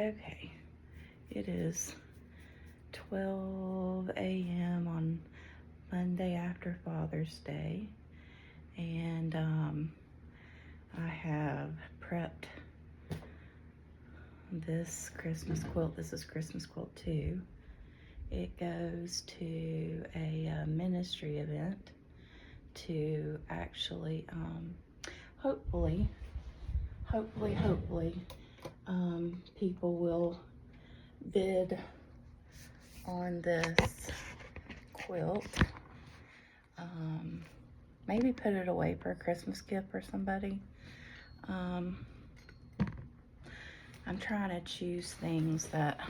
Okay, it is 12 a.m. on Monday after Father's Day, and I have prepped this Christmas quilt. This is Christmas quilt 2. It goes to a ministry event to actually, hopefully, people will bid on this quilt. Maybe put it away for a Christmas gift for somebody. I'm trying to choose things that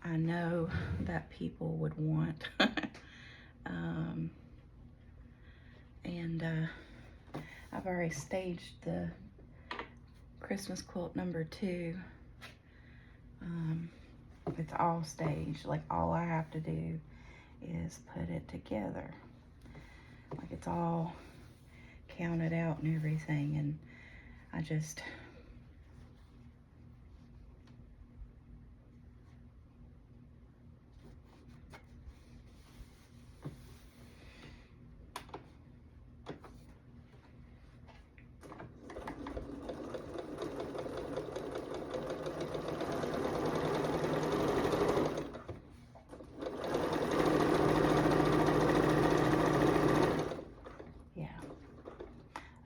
I know that people would want. And I've already staged the Christmas quilt number 2. It's all staged. Like, all I have to do is put it together. Like, it's all counted out and everything, and I just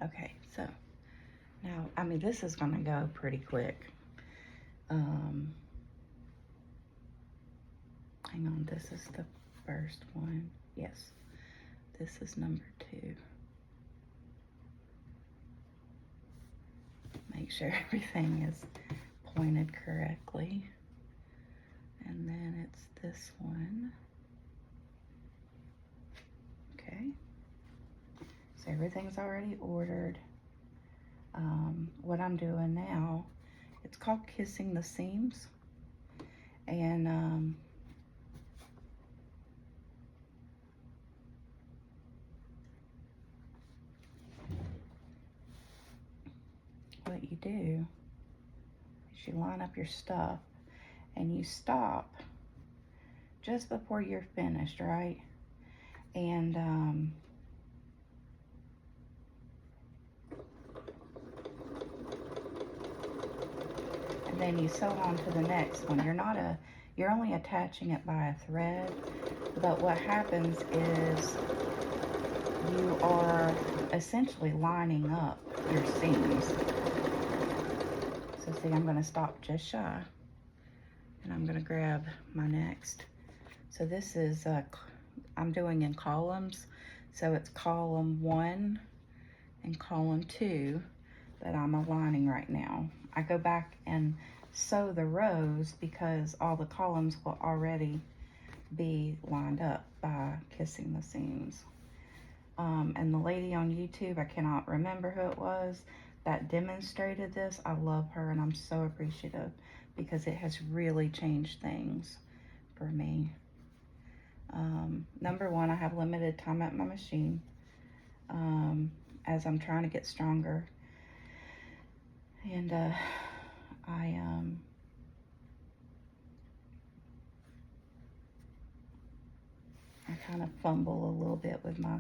okay, so now, I mean, this is gonna go pretty quick. Hang on, this is the first one. Yes, this is number 2. Make sure everything is pointed correctly. And then it's this one. Okay. So everything's already ordered. What I'm doing now, it's called Kissing the Seams. And what you do is you line up your stuff and you stop just before you're finished, right? And then you sew on to the next one. You're only attaching it by a thread, but what happens is you are essentially lining up your seams. So see, I'm gonna stop just shy, and I'm gonna grab my next. So this is, I'm doing in columns, so it's column 1 and column 2 that I'm aligning right now. I go back and sew the rows because all the columns will already be lined up by Kissing the Seams. And the lady on YouTube, I cannot remember who it was, that demonstrated this. I love her, and I'm so appreciative because it has really changed things for me. Number 1, I have limited time at my machine as I'm trying to get stronger. And I kind of fumble a little bit with my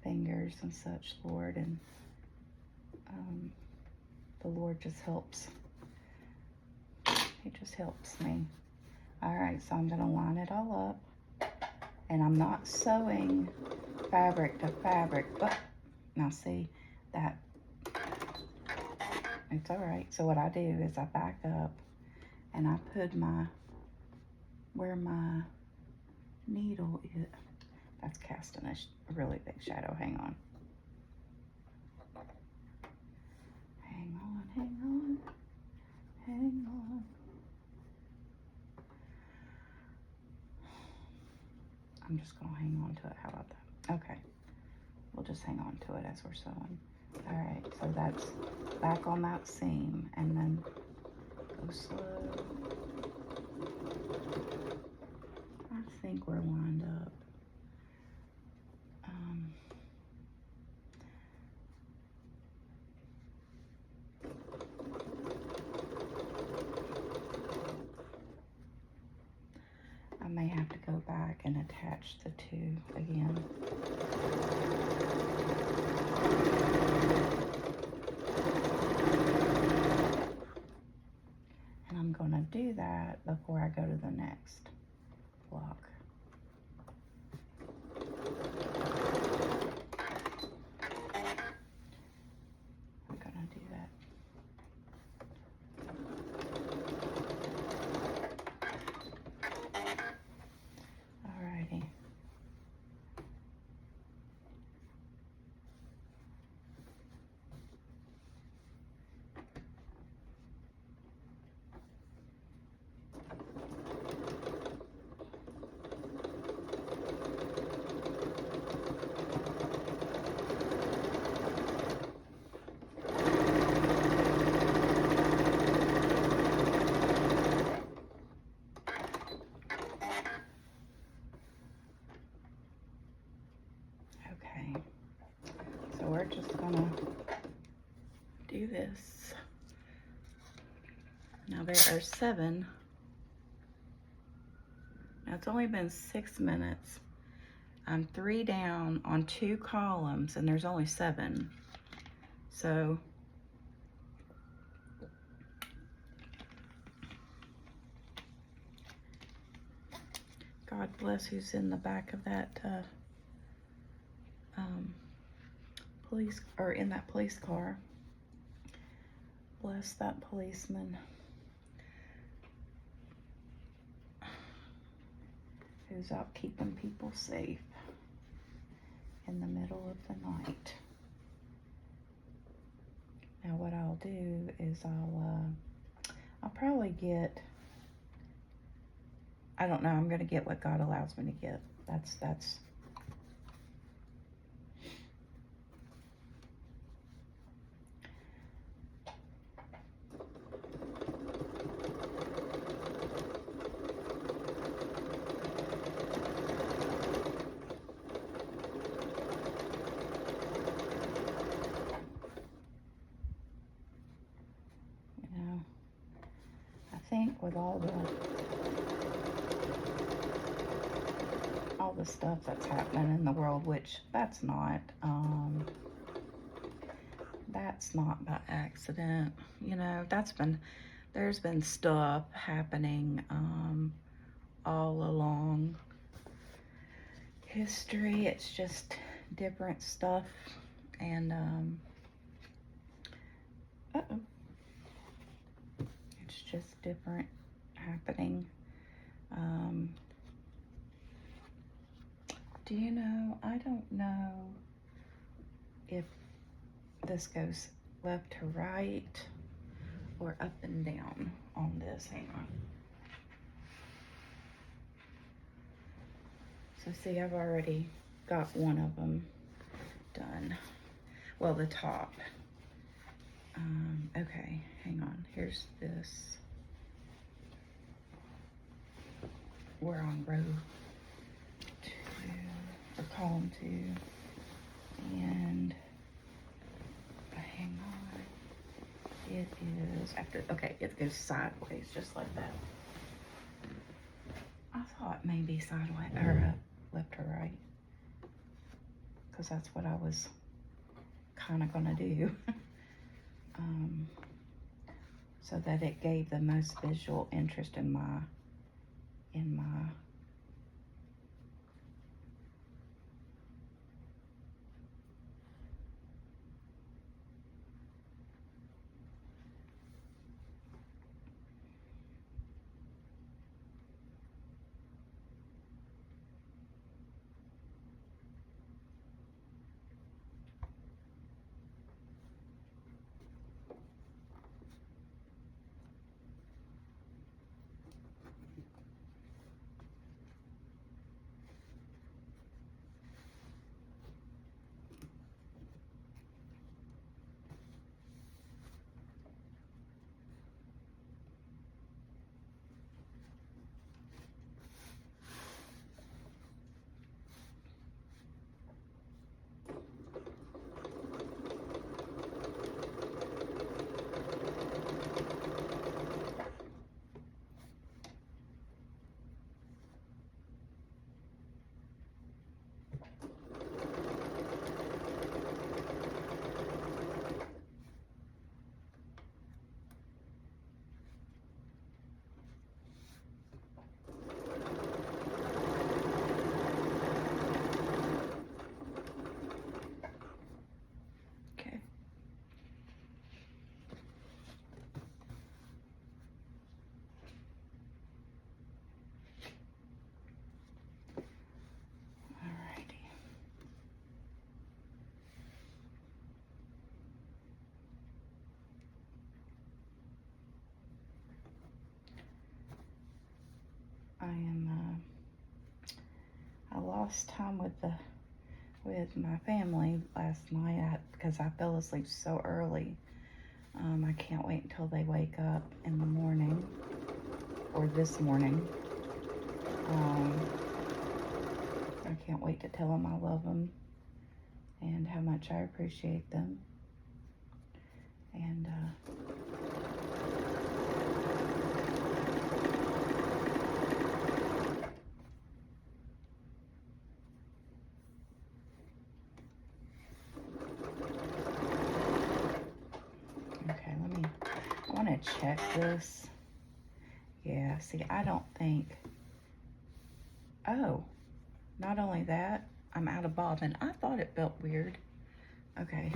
fingers and such, Lord, and the Lord just helps. He just helps me. All right, so I'm gonna line it all up, and I'm not sewing fabric to fabric, but now see that. It's all right. So what I do is I back up and I put where my needle is. That's casting a really big shadow. Hang on. Hang on, hang on, hang on. I'm just gonna hang on to it. How about that? Okay. We'll just hang on to it as we're sewing. All right, so that's back on that seam, and then go slow. I think we're lined up. and attach the two again. And I'm going to do that before I go to the next block. I'm going to do that. Alrighty. Okay, so we're just gonna do this. Now there are 7. Now it's only been 6 minutes. I'm 3 down on 2 columns and there's only 7. So God bless who's in the back of that police, or in that police car. Bless that policeman who's out keeping people safe in the middle of the night. Now what I'll do is I'll probably get, I don't know, I'm gonna get what God allows me to get. That's I think with all the stuff that's happening in the world, which that's not by accident, you know, there's been stuff happening all along history. It's just different stuff, and it's just different happening. Do you know, I don't know if this goes left to right or up and down on this. Hang on. So see, I've already got one of them done. Well, the top. Okay, hang on. Here's this. We're on row 2, or column 2. And hang on. It is after, okay, it goes sideways just like that. I thought maybe sideways, or left or right, because that's what I was kind of gonna do. So that it gave the most visual interest in my lost time with my family last night because I fell asleep so early. I can't wait until they wake up in the morning, or this morning. I can't wait to tell them I love them and how much I appreciate them. And okay, I want to check this. Yeah, see, I don't think, oh, not only that, I'm out of bobbin. I thought it felt weird. Okay.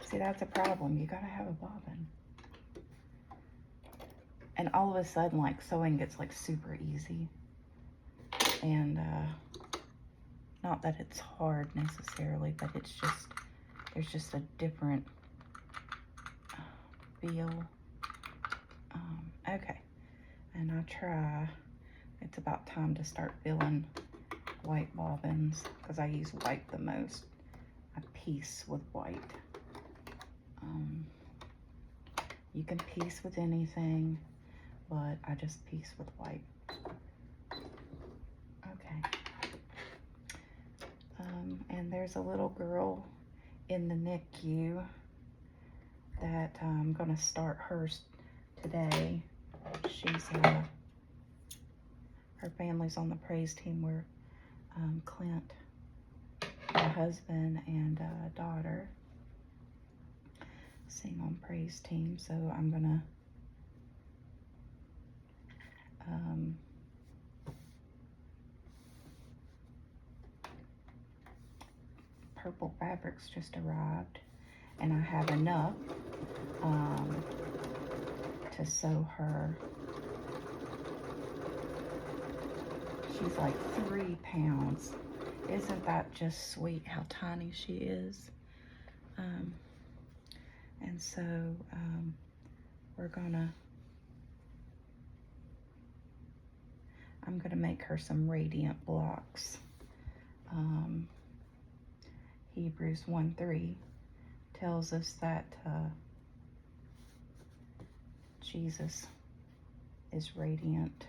See, that's a problem. You gotta have a bobbin. And all of a sudden, like, sewing gets like super easy. And not that it's hard necessarily, but it's just, there's just a different feel. Okay. And I try, it's about time to start filling white bobbins because I use white the most. I piece with white. You can piece with anything, but I just piece with white. Okay. And there's a little girl in the NICU that I'm gonna start hers today. She's her family's on the praise team where Clint, my husband, and daughter sing on praise team. So I'm gonna purple fabrics just arrived, and I have enough to sew her. She's like 3 pounds. Isn't that just sweet how tiny she is? And so I'm gonna make her some radiant blocks. Hebrews 1:3 tells us that Jesus is radiant.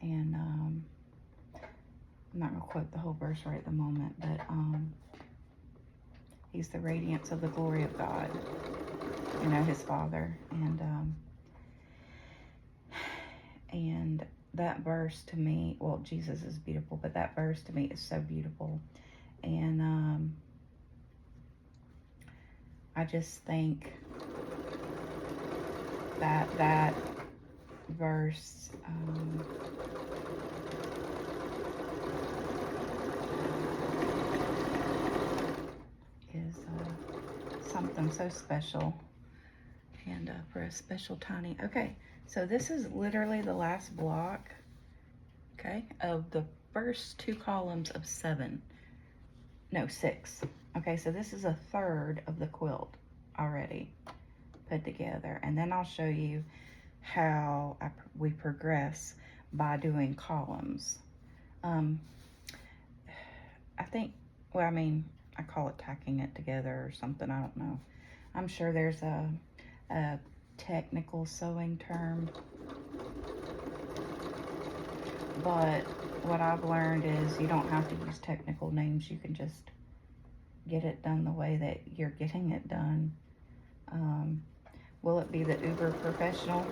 And I'm not gonna quote the whole verse right at the moment, but he's the radiance of the glory of God, you know, his Father. And that verse to me, well, Jesus is beautiful, but that verse to me is so beautiful. And I just think that verse is something so special, and for a special tiny. Okay, so this is literally the last block, okay, of the first 2 columns of 7. No, 6. Okay, so this is a third of the quilt already put together, and then I'll show you how we progress by doing columns. I think, well, I mean, I call it tacking it together or something, I don't know. I'm sure there's a technical sewing term, but what I've learned is you don't have to use technical names. You can just get it done the way that you're getting it done. Will it be the uber professional?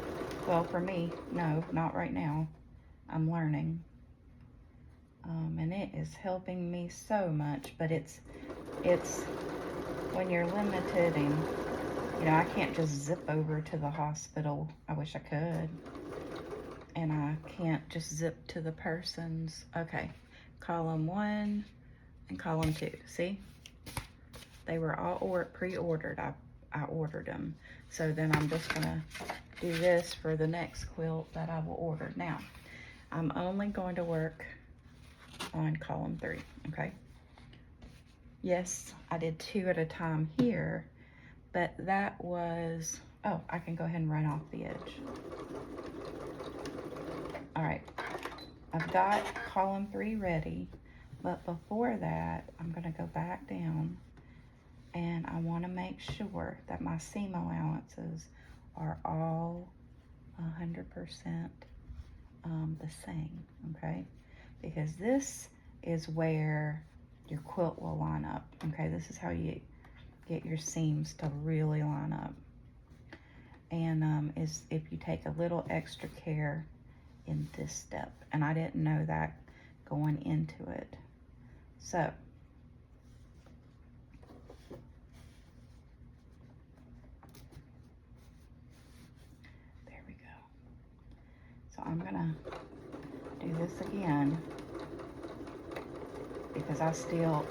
Well, for me, no, not right now. I'm learning. And it is helping me so much, but it's when you're limited, and you know, I can't just zip over to the hospital. I wish I could. And I can't just zip to the person's. Okay, column 1 and column 2. See, they were all pre-ordered. I ordered them. So then I'm just gonna do this for the next quilt that I will order. Now, I'm only going to work on column 3, okay? Yes, I did 2 at a time here, but that was, oh, I can go ahead and run off the edge. All right, I've got column 3 ready, but before that, I'm gonna go back down and I wanna make sure that my seam allowances are all 100% the same, okay? Because this is where your quilt will line up, okay? This is how you get your seams to really line up. And is if you take a little extra care in this step, and I didn't know that going into it. So there we go. So I'm gonna do this again because I still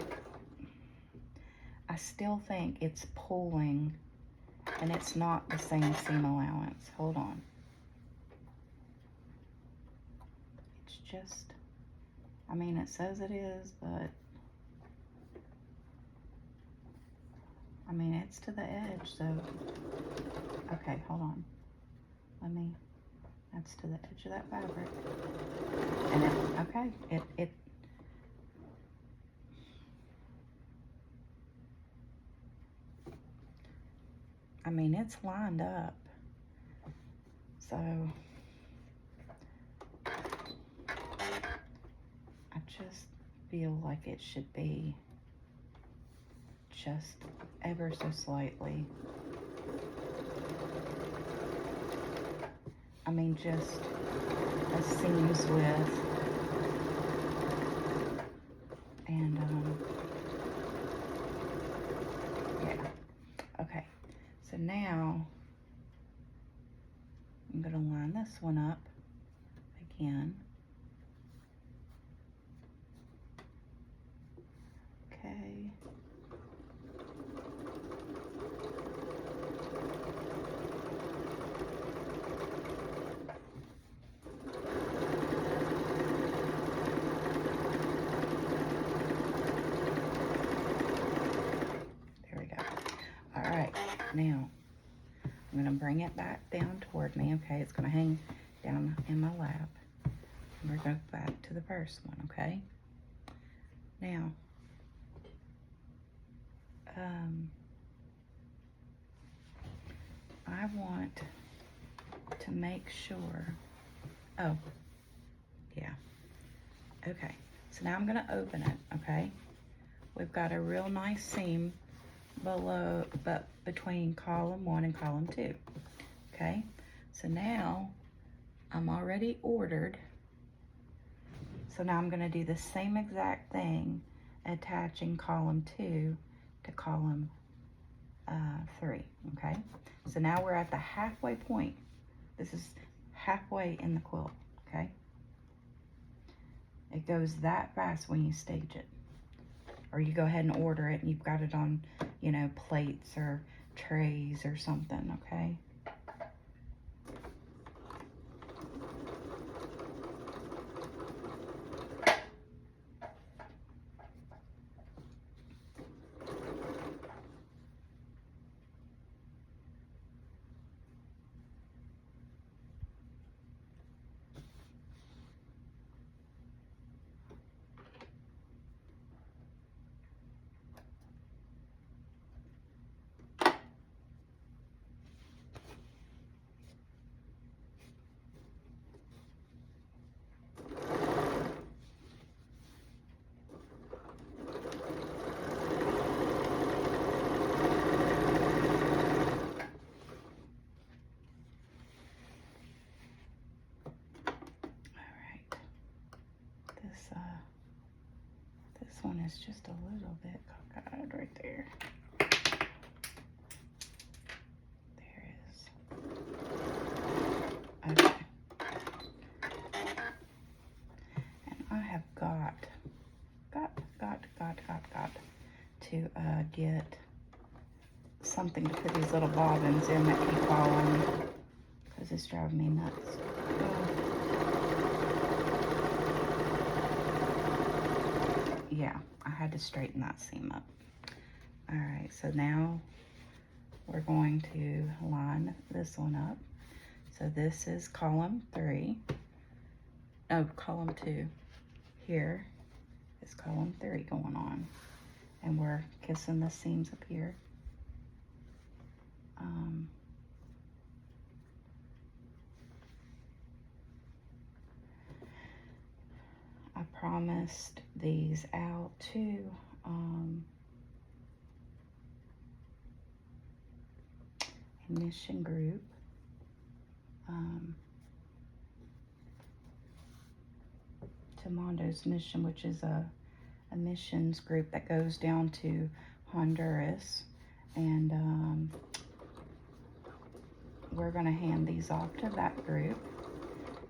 think it's pulling and it's not the same seam allowance. Hold on. It's just, I mean, it says it is, but I mean, it's to the edge, so, okay, hold on. That's to the edge of that fabric. And okay, I mean, it's lined up. So, I just feel like it should be just ever so slightly. I mean, just a seam's width. And, yeah. Okay, so now I'm gonna line this one up again. Okay. There we go. All right, now I'm gonna bring it back down toward me, okay? It's gonna hang down in my lap. And we're going back to the first one, okay? Now, I want to make sure, oh, yeah, okay. So now I'm gonna open it, okay? We've got a real nice seam below, but between column 1 and column 2, okay? So now I'm already ordered. So now I'm gonna do the same exact thing, attaching column 2 to column 3, okay? So now we're at the halfway point. This is halfway in the quilt, okay? It goes that fast when you stage it. Or you go ahead and order it and you've got it on, you know, plates or trays or something, okay? This one is just a little bit cockeyed right there. There it is. Okay. And I have got to get something to put these little bobbins in that keep falling because it's driving me nuts. Yeah, I had to straighten that seam up. All right, so now we're going to line this one up. So this is column 3. oh, column 2. Here is column 3 going on. And we're kissing the seams up here. I promised these out to a mission group. To Mando's mission, which is a missions group that goes down to Honduras, and we're going to hand these off to that group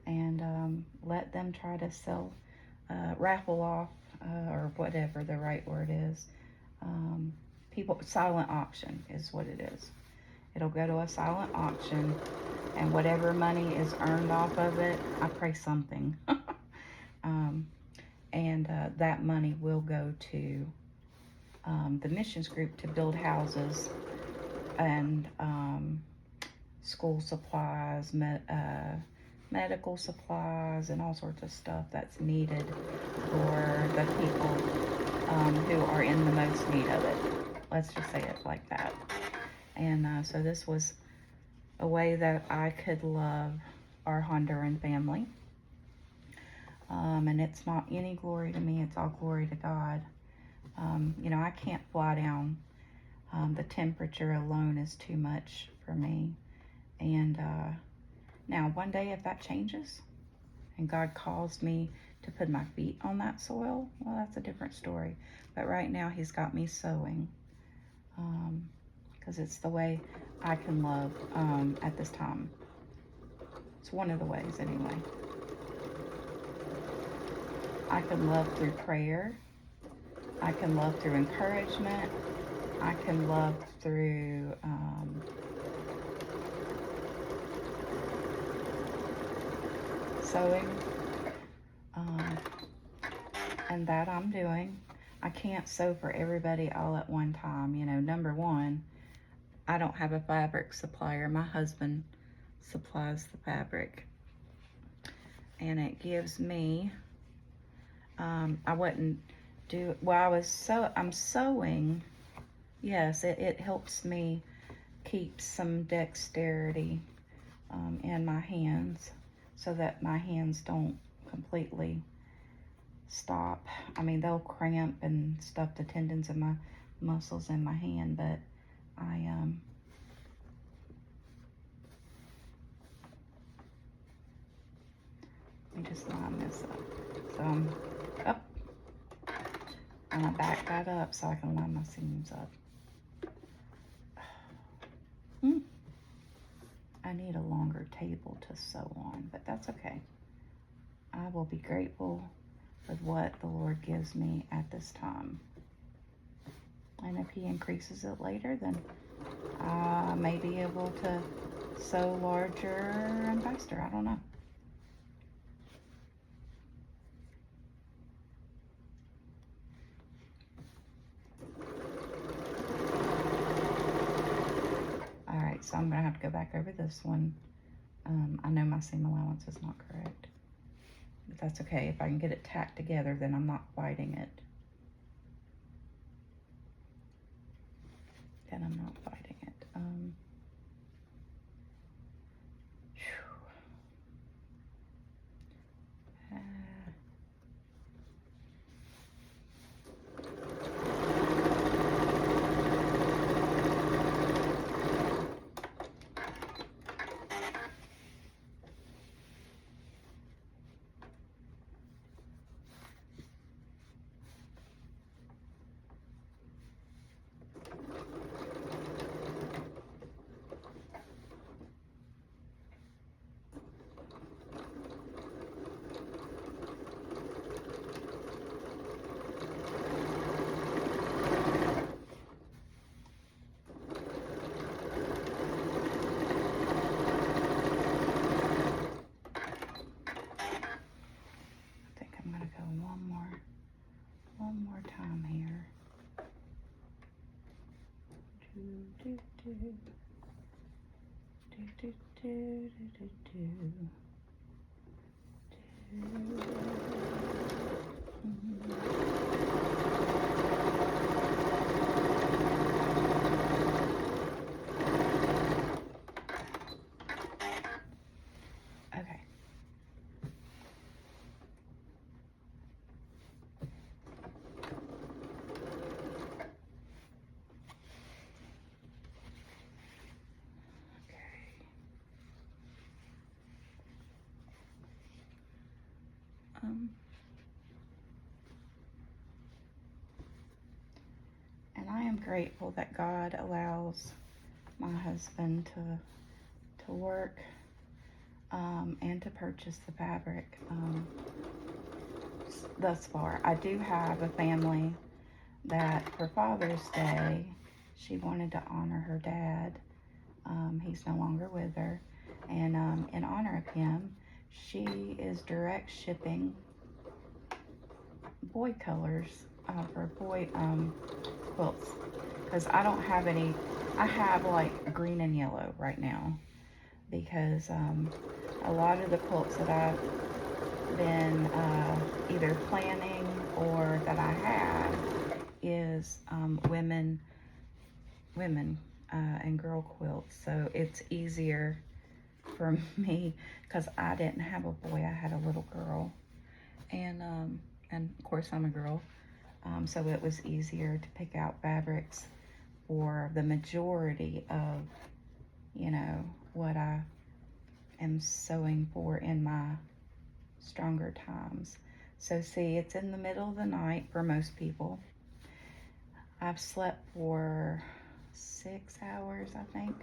and let them try to sell, raffle off, or whatever the right word is. Silent auction is what it is. It'll go to a silent auction, and whatever money is earned off of it, I pray something. And that money will go to the missions group to build houses and school supplies, medical supplies, and all sorts of stuff that's needed for the people who are in the most need of it. Let's just say it like that. And so this was a way that I could love our Honduran family. And it's not any glory to me, it's all glory to God. You know, I can't fly down. The temperature alone is too much for me. And now one day if that changes and God calls me to put my feet on that soil, well, that's a different story. But right now he's got me sewing, because it's the way I can love at this time. It's one of the ways anyway. I can love through prayer. I can love through encouragement. I can love through sewing. And that I'm doing. I can't sew for everybody all at one time. You know, number one, I don't have a fabric supplier. My husband supplies the fabric. And it gives me, I wouldn't do, well, I'm sewing. Yes, it helps me keep some dexterity in my hands so that my hands don't completely stop. I mean, they'll cramp and stuff the tendons of my muscles in my hand, but let me just line this up. So I'm up, and I back that up so I can line my seams up. I need a longer table to sew on, but that's okay. I will be grateful with what the Lord gives me at this time. And if he increases it later, then I may be able to sew larger and faster. I don't know. All right, so I'm gonna have to go back over this one. I know my seam allowance is not correct, but that's okay. If I can get it tacked together, then I'm not fighting it. Then I'm not fighting it. One more time here. Okay. And I am grateful that God allows my husband to work and to purchase the fabric thus far. I do have a family that for Father's Day, she wanted to honor her dad. He's no longer with her. And in honor of him, she is direct shipping boy colors for boy quilts. Because I don't have any, I have like green and yellow right now. Because a lot of the quilts that I've been either planning or that I have is women and girl quilts. So it's easier for me because I didn't have a boy, I had a little girl. And of course I'm a girl. So it was easier to pick out fabrics for the majority of, you know, what I am sewing for in my stronger times. So see, it's in the middle of the night for most people. I've slept for 6 hours, I think.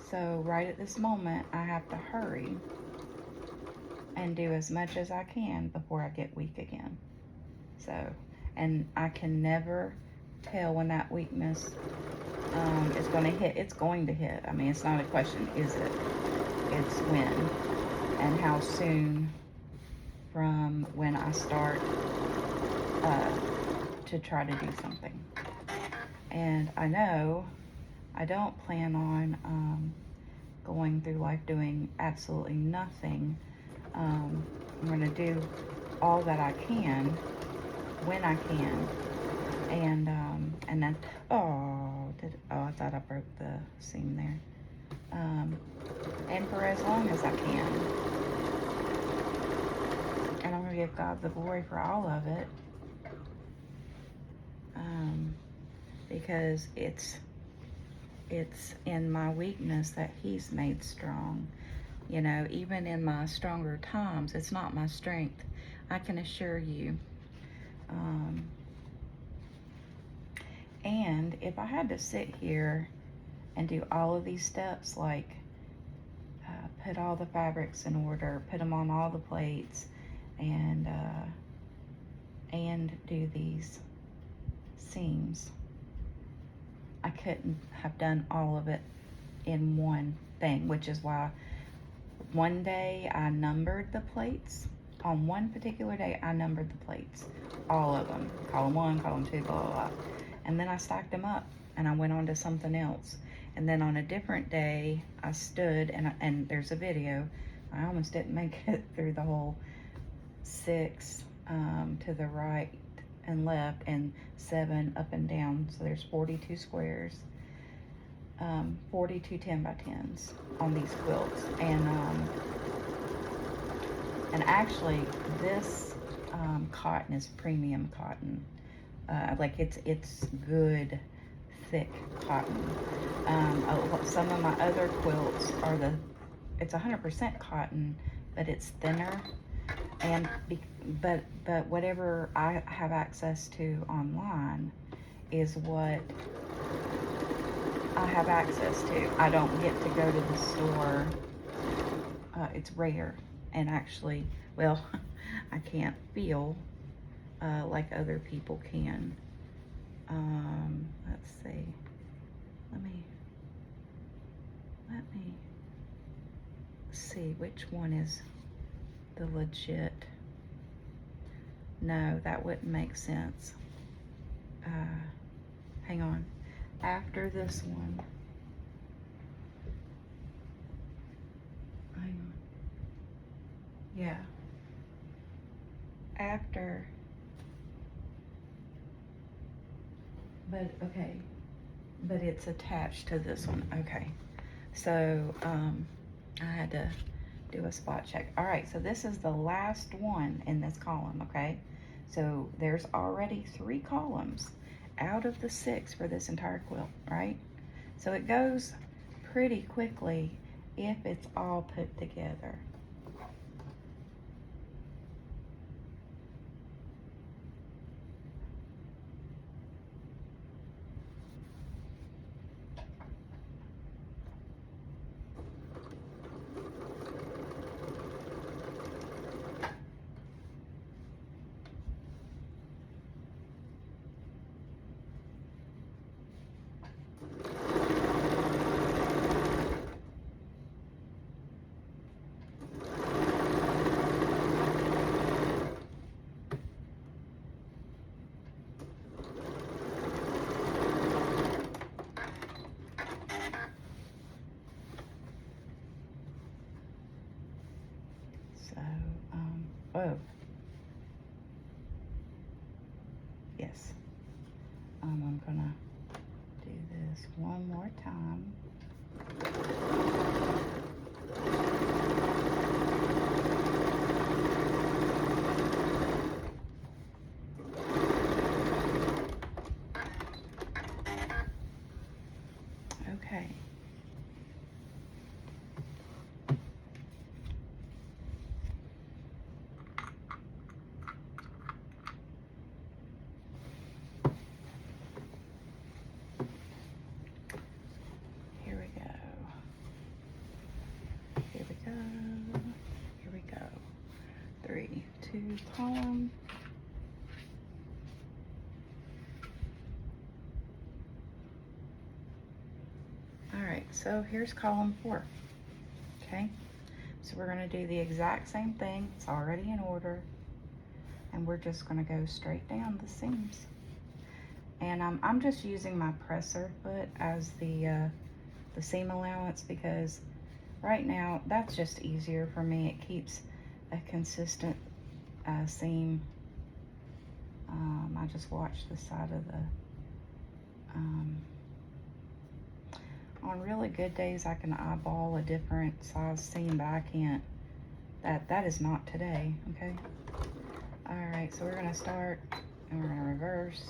So right at this moment, I have to hurry and do as much as I can before I get weak again. So, and I can never tell when that weakness is going to hit. It's going to hit. I mean, it's not a question, is it? It's when and how soon from when I start to try to do something. And I know I don't plan on going through life doing absolutely nothing. I'm going to do all that I can when I can. And then, I thought I broke the seam there. And for as long as I can. And I'm going to give God the glory for all of it. Because it's in my weakness that He's made strong. You know, even in my stronger times, it's not my strength. I can assure you. And if I had to sit here and do all of these steps, like put all the fabrics in order, put them on all the plates, and do these seams, I couldn't have done all of it in one thing, which is why one day I numbered the plates. On one particular day, I numbered the plates, all of them, column 1, column 2, blah, blah, blah. And then I stacked them up and I went on to something else. And then on a different day, I stood and there's a video. I almost didn't make it through the whole 6 to the right and left and 7 up and down. So there's 42 squares, 42 10 by 10s on these quilts. And actually this cotton is premium cotton. Like it's good thick cotton. Some of my other quilts are it's 100% cotton, but it's thinner. And but whatever I have access to online is what I have access to. I don't get to go to the store. It's rare. And actually, well, I can't feel like other people can. Let's see. Let me see which one is the legit. No, that wouldn't make sense. Hang on. After this one. Hang on. Yeah. after, but okay, but it's attached to this one. Okay, so I had to do a spot check. All right, so this is the last one in this column, okay? So there's already 3 columns out of the 6 for this entire quilt, right? So it goes pretty quickly if it's all put together. So, oh, yes. I'm gonna do this one more time. Okay. Here we go. Here we go. Here we go. 3, 2 column. All right, so here's column 4. Okay, so we're going to do the exact same thing. It's already in order, and we're just going to go straight down the seams. And I'm just using my presser foot as the seam allowance, because right now that's just easier for me. It keeps a consistent seam. I just watch the side of the on really good days I can eyeball a different size seam, but I can't. That is not today. Okay. All right, so we're gonna start and we're gonna reverse,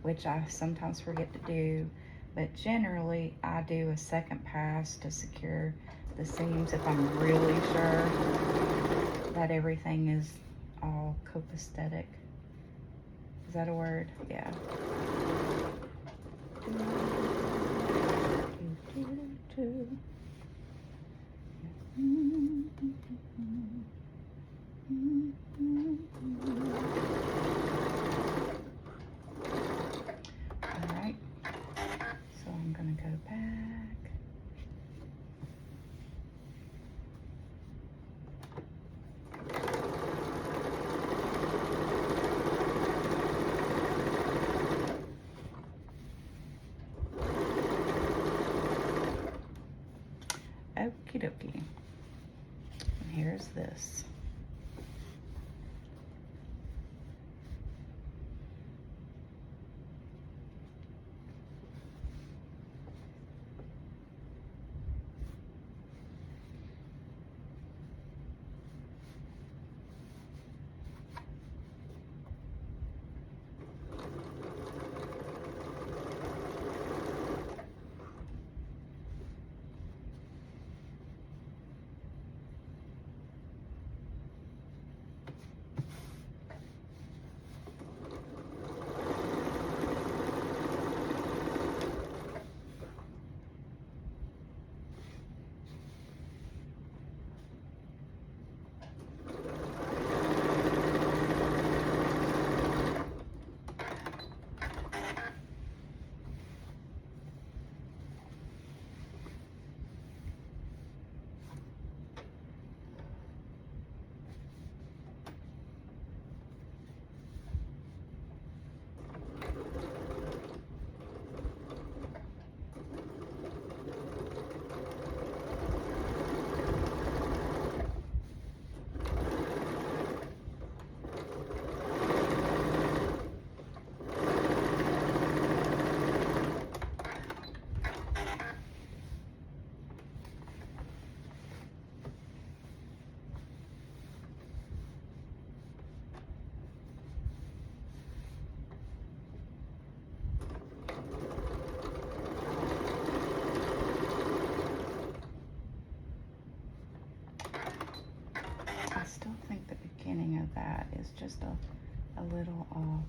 which I sometimes forget to do, but generally I do a second pass to secure the seams if I'm really sure that everything is all copacetic. Is that a word? Yeah. All right, so I'm gonna go back. Okie dokie. And here's this. is just a little off.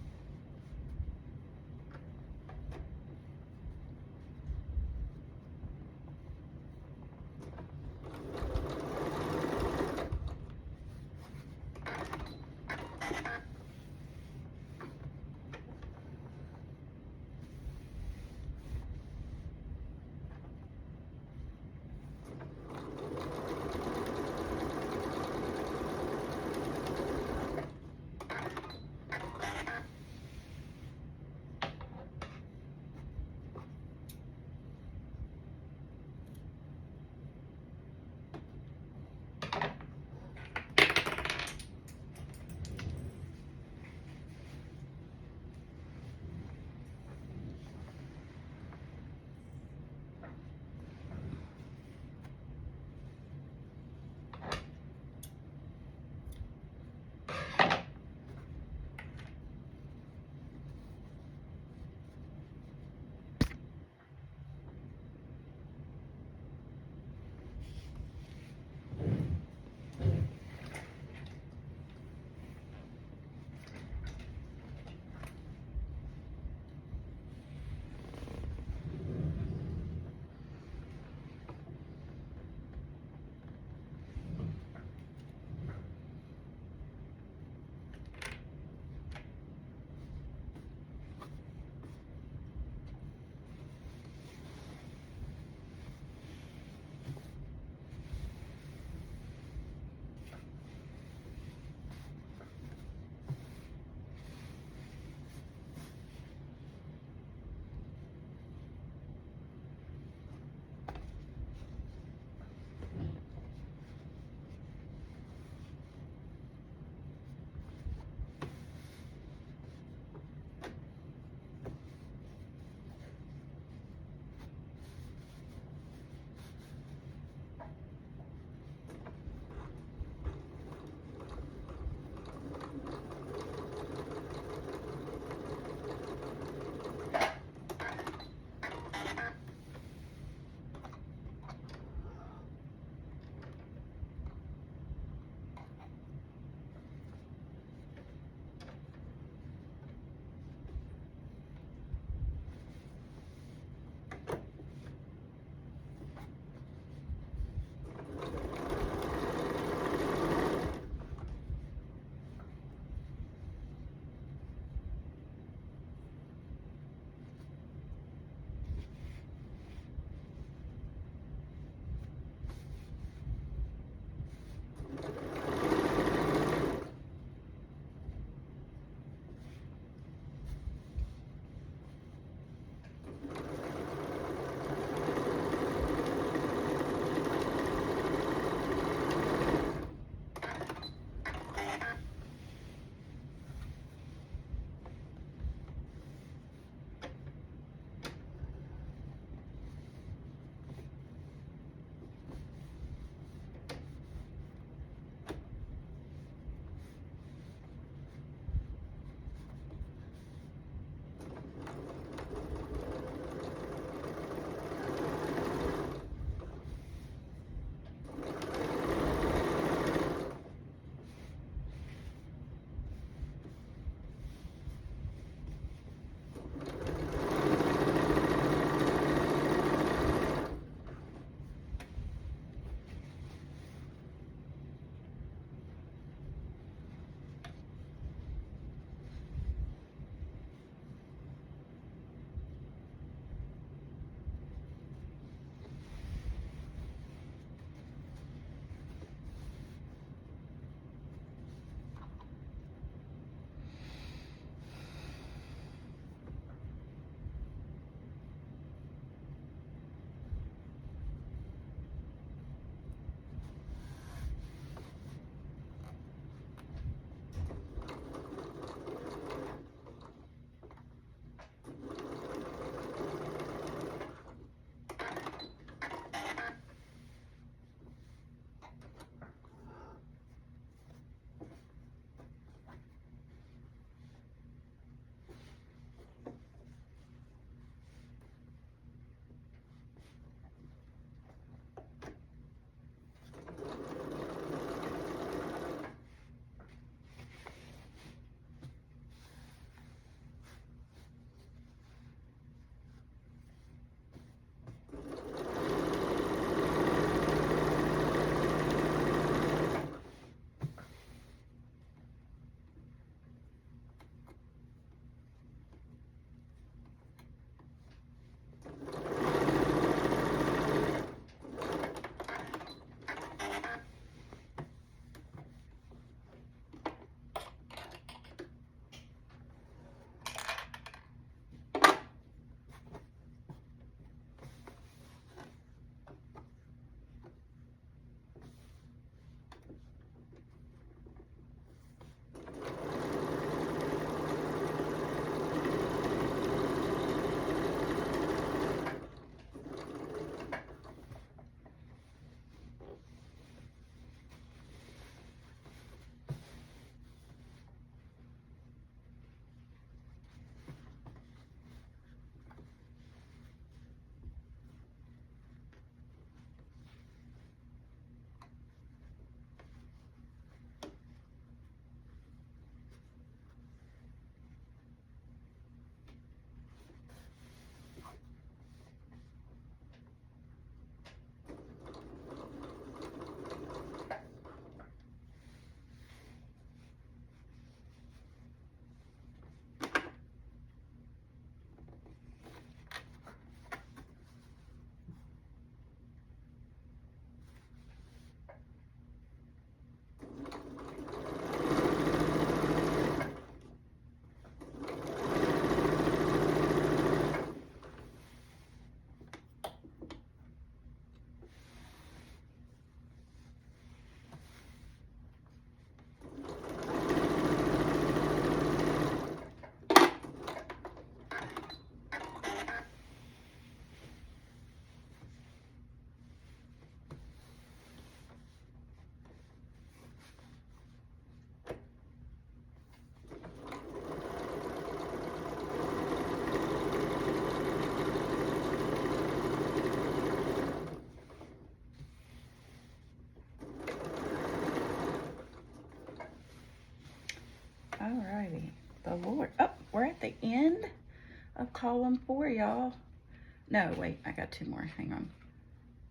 Alrighty. The Lord. Oh, we're at the end of column 4, y'all. No, wait, I got 2 more. Hang on.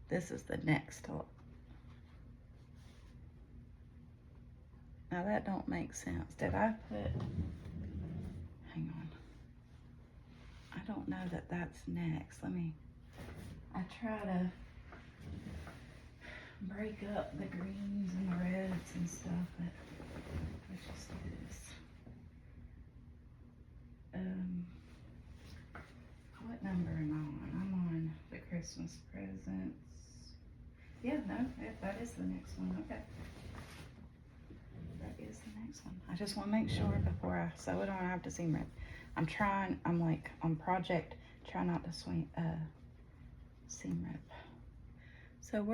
This is the next. Now that don't make sense. Did I put, hang on. I don't know that that's next. I try to break up the greens and the reds and stuff, but let's just do this. What number am I on? I'm on the Christmas presents. Yeah, no, that is the next one. Okay. That is the next one. I just want to make sure before I sew it on, I have to seam rip. I'm like on project, try not to seam rip. So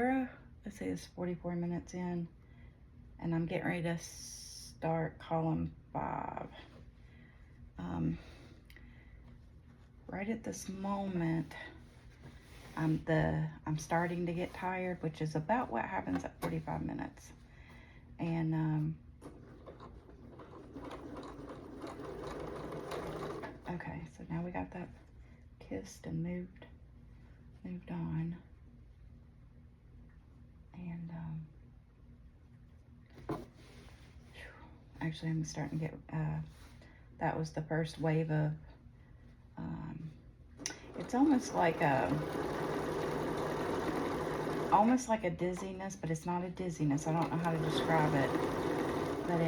let's say it's 44 minutes in, and I'm getting ready to start column 5. Right at this moment, I'm starting to get tired, which is about what happens at 45 minutes. And okay, so now we got that kissed and moved on. And actually I'm starting to get, that was the first wave of, it's almost like a dizziness, but it's not a dizziness. I don't know how to describe it, but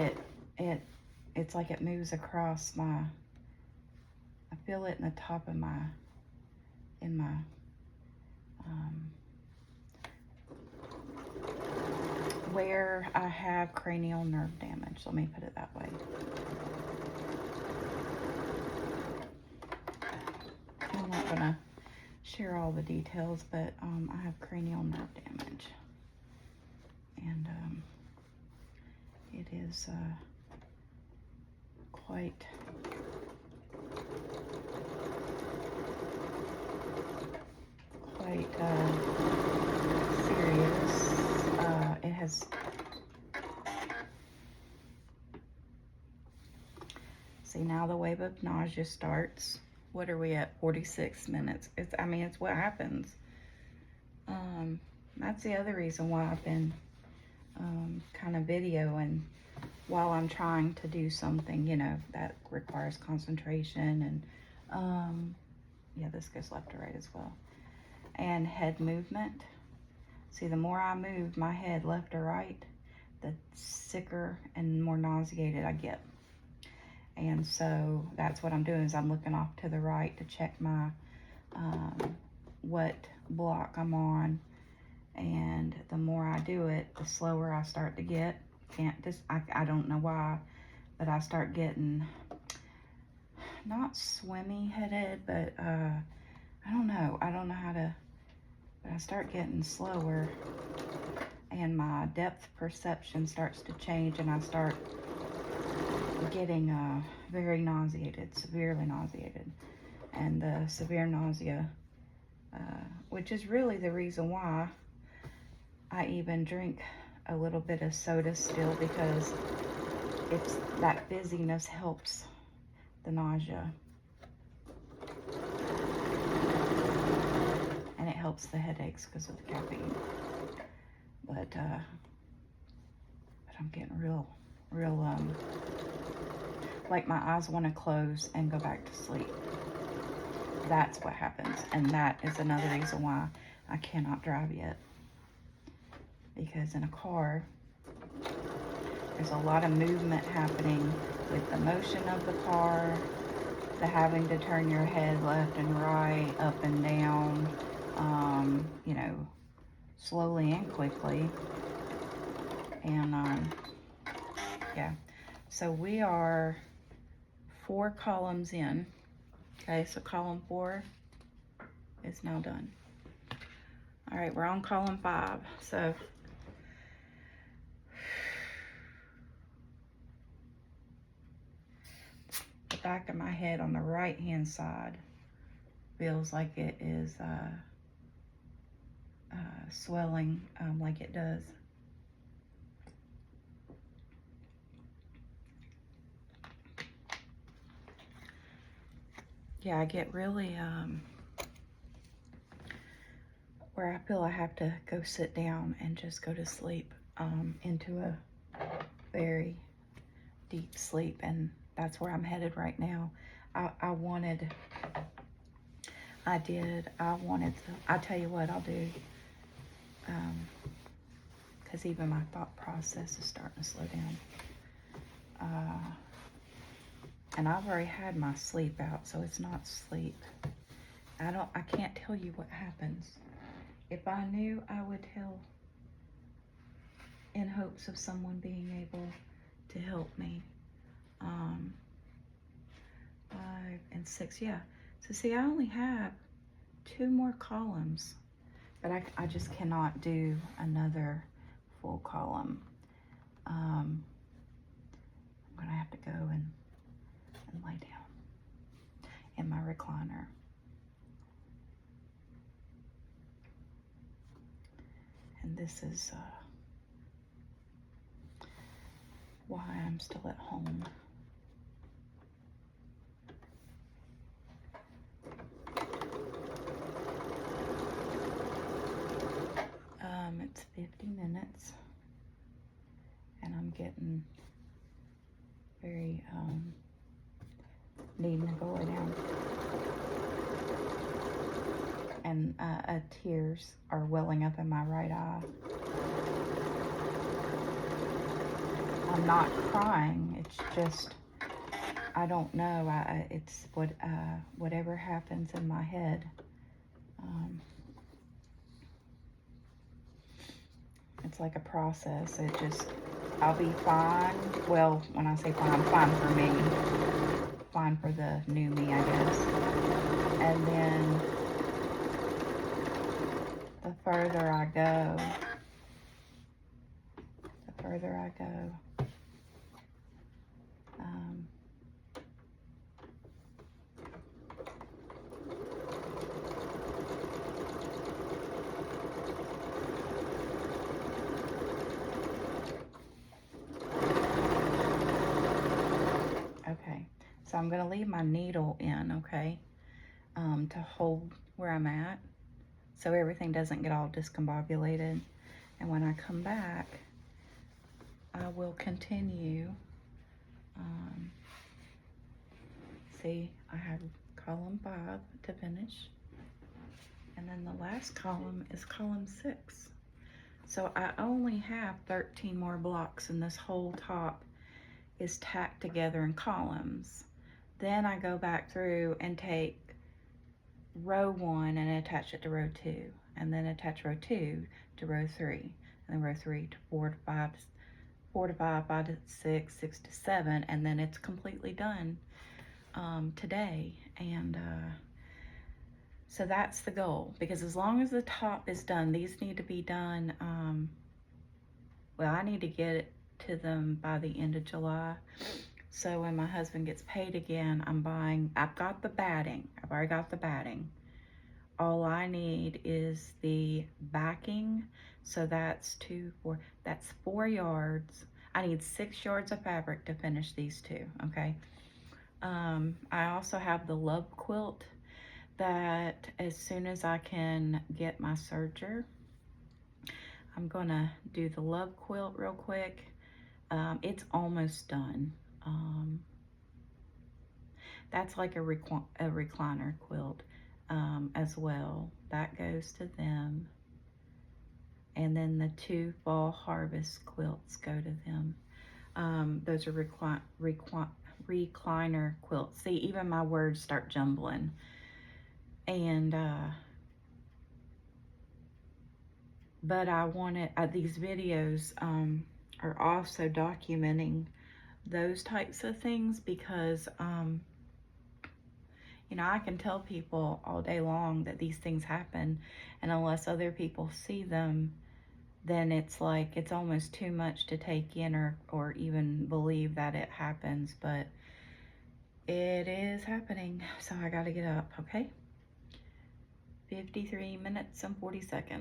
it's like it moves across I feel it in the top of where I have cranial nerve damage. Let me put it that way. I'm not gonna share all the details, but I have cranial nerve damage, and it is quite serious. It has. See, now the wave of nausea starts. What are we at? 46 minutes. It's what happens. That's the other reason why I've been kind of videoing while I'm trying to do something, that requires concentration. And yeah, this goes left to right as well. And head movement. See, the more I move my head left or right, the sicker and more nauseated I get. And so that's what I'm doing, is I'm looking off to the right to check my what block I'm on. And the more I do it, the slower I start to get. I don't know why, but I start getting not swimmy headed, but I don't know how to, but I start getting slower, and my depth perception starts to change, and I start getting very nauseated, severely nauseated. And the severe nausea, which is really the reason why I even drink a little bit of soda still, because it's that fizziness helps the nausea, and it helps the headaches because of the caffeine. But I'm getting real like my eyes want to close and go back to sleep. That's what happens, and that is another reason why I cannot drive yet. Because in a car, there's a lot of movement happening with the motion of the car, the having to turn your head left and right, up and down, slowly and quickly. And yeah, so we are 4 columns in. Okay, so column 4 is now done. All right, we're on column 5. So the back of my head on the right hand side feels like it is swelling, like it does. yeah, I get really, where I feel I have to go sit down and just go to sleep, into a very deep sleep, and that's where I'm headed right now. I wanted, I tell you what I'll do, because even my thought process is starting to slow down. And I've already had my sleep out, so it's not sleep. I can't tell you what happens. If I knew, I would tell, in hopes of someone being able to help me. 5 and 6, yeah. So see, I only have 2 more columns, but I just cannot do another full column. I'm gonna have to go and lay down in my recliner. And this is why I'm still at home. It's 50 minutes, and I'm getting very needing to go lay down. And tears are welling up in my right eye. I'm not crying. It's just, I don't know. It's whatever happens in my head. It's like a process. I'll be fine. Well, when I say fine, fine for me. Fine for the new me, I guess. And then the further I go, okay, so I'm gonna leave my needle in, okay, to hold where I'm at, so everything doesn't get all discombobulated. And when I come back, I will continue. See, I have column 5 to finish, and then the last column is column 6. So I only have 13 more blocks, and this whole top is tacked together in columns. Then I go back through and take row 1 and attach it to row 2, and then attach row 2 to row 3, and then row 3 to 4 to 5, 4 to 5, 5 to 6, 6 to 7, and then it's completely done today. And so that's the goal, because as long as the top is done, these need to be done, well, I need to get it to them by the end of July. So when my husband gets paid again, I've got the batting. I've already got the batting. All I need is the backing. So that's 4 yards. I need 6 yards of fabric to finish these 2, okay? I also have the love quilt that as soon as I can get my serger, I'm gonna do the love quilt real quick. It's almost done. That's like a recliner quilt as well. That goes to them. And then the 2 fall harvest quilts go to them. Those are recliner quilts. See, even my words start jumbling. And but I wanted these videos are also documenting those types of things, because you know, I can tell people all day long that these things happen, and unless other people see them, then it's like it's almost too much to take in or even believe that it happens. But it is happening, so I gotta get up, okay? 53 minutes and 40 seconds.